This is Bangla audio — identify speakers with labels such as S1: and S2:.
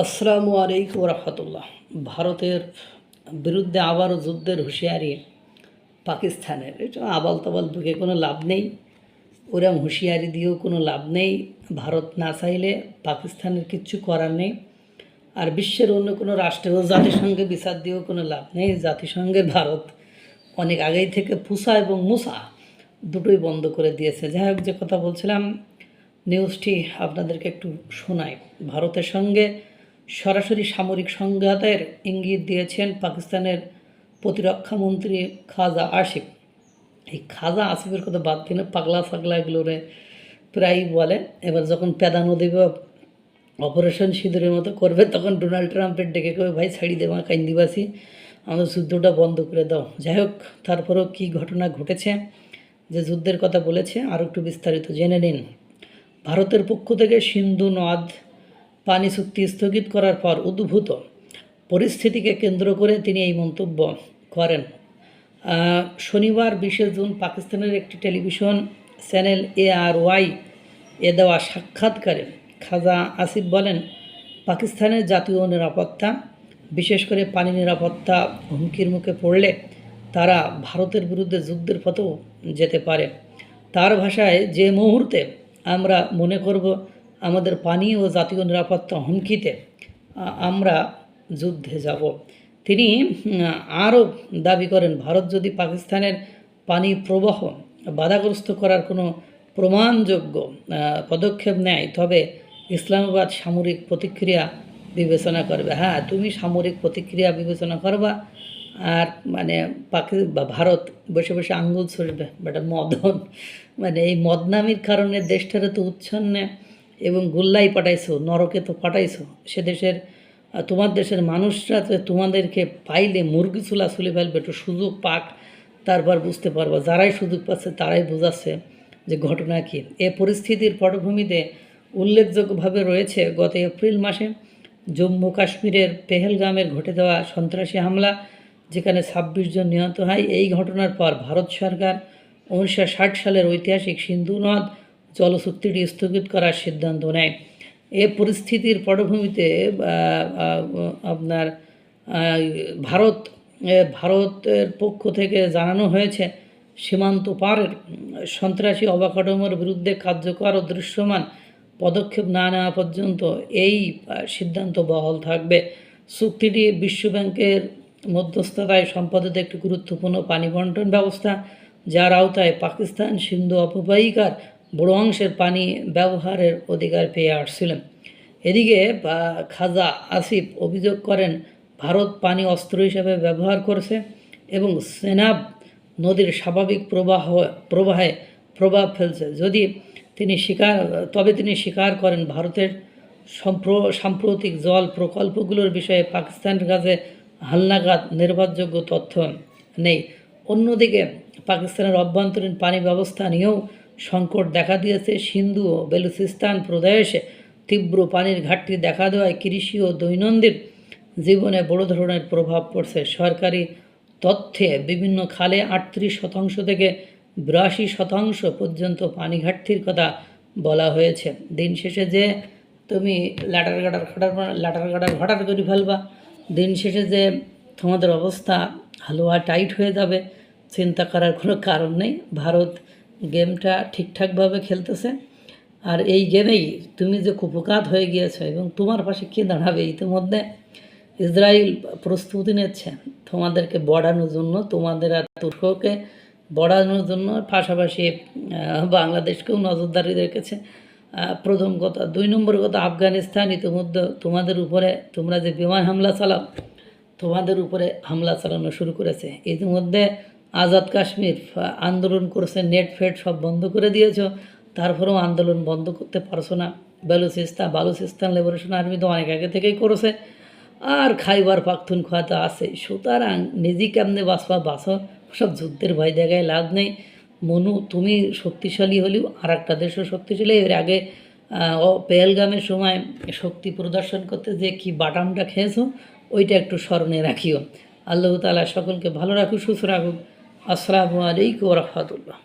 S1: আসসালামু আলাইকুম রহমতুল্লাহ। ভারতের বিরুদ্ধে আবারও যুদ্ধের হুঁশিয়ারি পাকিস্তানের। এটা আবাল তাবাল বুকে কোনো লাভ নেই, ওরম হুঁশিয়ারি দিয়েও কোনো লাভ নেই। ভারত না চাইলে পাকিস্তানের কিচ্ছু করার নেই। আর বিশ্বের অন্য কোনো রাষ্ট্রেও জাতিসংঘে বিচার দিয়েও কোনো লাভ নেই। জাতিসংঘের ভারত অনেক আগেই থেকে পুসা এবং মুসা দুটোই বন্ধ করে দিয়েছে। যাই হোক, যে কথা বলছিলাম, নিউজটি আপনাদেরকে একটু শোনাই। ভারতের সঙ্গে সরাসরি সামরিক সংঘাতের ইঙ্গিত দিয়েছেন পাকিস্তানের প্রতিরক্ষামন্ত্রী খাজা আসিফ। এই খাজা আসিফের কথা বাদ দিন, পাগলা ফাগলা এগুলোরে প্রায়ই বলে। এবার যখন পেদানো দেবে অপারেশন সিঁদুরের মতো করবে, তখন ডোনাল্ড ট্রাম্পের ডেকে কবে, ভাই ছাড়ি দেওয়া কাইন্দিবাসী, আমাদের যুদ্ধটা বন্ধ করে দাও। যাই হোক, তারপরেও কী ঘটনা ঘটেছে, যে যুদ্ধের কথা বলেছে, আরও একটু বিস্তারিত জেনে নিন। ভারতের পক্ষ থেকে সিন্ধু নদ পানি চুক্তি স্থগিত করার পর উদ্ভূত পরিস্থিতিকে কেন্দ্র করে তিনি এই মন্তব্য করেন। শনিবার 20 জুন পাকিস্তানের একটি টেলিভিশন চ্যানেল ARY দেওয়া সাক্ষাৎকারে খাজা আসিফ বলেন, পাকিস্তানের জাতীয় নিরাপত্তা, বিশেষ করে পানি নিরাপত্তা হুমকির মুখে পড়লে তারা ভারতের বিরুদ্ধে যুদ্ধের পথেও যেতে পারে। তার ভাষায়, যে মুহূর্তে আমরা মনে করব আমাদের পানি ও জাতীয় নিরাপত্তা হুমকিতে, আমরা যুদ্ধে যাব। তিনি আরও দাবি করেন, ভারত যদি পাকিস্তানের পানি প্রবাহ বাধাগ্রস্ত করার কোনো প্রমাণযোগ্য পদক্ষেপ নেয়, তবে ইসলামাবাদ সামরিক প্রতিক্রিয়া বিবেচনা করবে। হ্যাঁ, তুমি সামরিক প্রতিক্রিয়া বিবেচনা করবা, আর মানে ভারত বসে বসে আঙ্গুল ছুড়বে, বেটা মদন। মানে এই মদনামির কারণে দেশটারে তো উচ্ছন্নে এবং গোল্লাই পাঠাইছো, নরকে তো পাঠাইছো। সে দেশের তোমার দেশের মানুষরা তো তোমাদেরকে পাইলে মুরগি চুলা চুলে ফেলবে। একটু সুযোগ পাক, তারপর বুঝতে পারবো। যারাই সুযোগ পাচ্ছে তারাই বোঝাচ্ছে যে ঘটনা কী। এ পরিস্থিতির পটভূমিতে উল্লেখযোগ্যভাবে রয়েছে গত এপ্রিল মাসে জম্মু কাশ্মীরের পেহেলগামের ঘটে দেওয়া সন্ত্রাসী হামলা, যেখানে 26 জন নিহত হয়। এই ঘটনার পর ভারত সরকার 1960 সালের ঐতিহাসিক সিন্ধু নদ জলচুক্তিটি স্থগিত করার সিদ্ধান্ত নেয়। এ পরিস্থিতির পটভূমিতে আপনার ভারতের পক্ষ থেকে জানানো হয়েছে, সীমান্ত পারের সন্ত্রাসী অবকাঠামোর বিরুদ্ধে কার্যকর ও দৃশ্যমান পদক্ষেপ না নেওয়া পর্যন্ত এই সিদ্ধান্ত বহাল থাকবে। চুক্তিটি বিশ্বব্যাংকের মধ্যস্থতায় সম্পাদিত একটি গুরুত্বপূর্ণ পানি বণ্টন ব্যবস্থা, যার আওতায় পাকিস্তান সিন্ধু অববাহিকার বড় অংশের পানি ব্যবহারের অধিকার পেয়ে আসছিলেন। এদিকে খাজা আসিফ অভিযোগ করেন, ভারত পানি অস্ত্র হিসেবে ব্যবহার করছে এবং সেনাব নদীর স্বাভাবিক প্রবাহে প্রভাব ফেলছে। তবে তিনি স্বীকার করেন, ভারতের সাম্প্রতিক জল প্রকল্পগুলোর বিষয়ে পাকিস্তানের কাছে হালনাগাদ নির্ভরযোগ্য তথ্য নেই। অন্যদিকে পাকিস্তানের অভ্যন্তরীণ পানি ব্যবস্থা নিয়েও সংকট দেখা দিয়েছে। সিন্ধু ও বেলুচিস্তান প্রদেশে তীব্র পানির ঘাটতি দেখা দেওয়ায় কৃষি ও দৈনন্দিন জীবনে বড় ধরনের প্রভাব পড়ছে। সরকারি তথ্যে বিভিন্ন খালে 38% থেকে 82% পর্যন্ত পানি ঘাটতির কথা বলা হয়েছে। দিন শেষে যে তুমি লাটার গাটার ঘটার করে ফেলবা, দিন শেষে যে তোমাদের অবস্থা হালুয়া টাইট হয়ে যাবে, চিন্তা করার কোনো কারণ নেই। ভারত গেমটা ঠিকঠাকভাবে খেলতেছে, আর এই গেমেই তুমি যে কুপকাত হয়ে গিয়েছো এবং তোমার পাশে কে দাঁড়াবে। ইতিমধ্যে ইসরায়েল প্রস্তুতি নিচ্ছে তোমাদেরকে বড়ানোর জন্য, তোমাদের আর তুর্ককে বড়ানোর জন্য। পাশাপাশি বাংলাদেশকেও নজরদারি রেখেছে, প্রথম কথা। 2 নম্বর কথা, আফগানিস্তান ইতিমধ্যে তোমাদের উপরে, তোমরা যে বিমান হামলা চালাও, তোমাদের উপরে হামলা চালানো শুরু করেছে। ইতিমধ্যে আজাদ কাশ্মীর আন্দোলন করেছে, নেট ফেট সব বন্ধ করে দিয়েছ, তারপরেও আন্দোলন বন্ধ করতে পারছো না। বালুচিস্তান লিবারেশন আর্মি তো অনেক আগে থেকেই করেছে, আর খাইবার পাখতুনখোয়া তো আছে। সুতরাং নিজে কেমনে বাঁচো, সব যুদ্ধের ভয় দেখায় লাভ নেই। মনু, তুমি শক্তিশালী হলেও আর একটা দেশও শক্তিশালী। এর আগে পেহেলগামের সময় শক্তি প্রদর্শন করতে যে কি বাটামটা খেয়েছো, ওইটা একটু স্মরণে রাখিও। আল্লাহ তাআলা সকলকে ভালো রাখুক, সুস্থ রাখুক। আসসালামু আলাইকুম ওয়া রাহমাতুল্লাহ।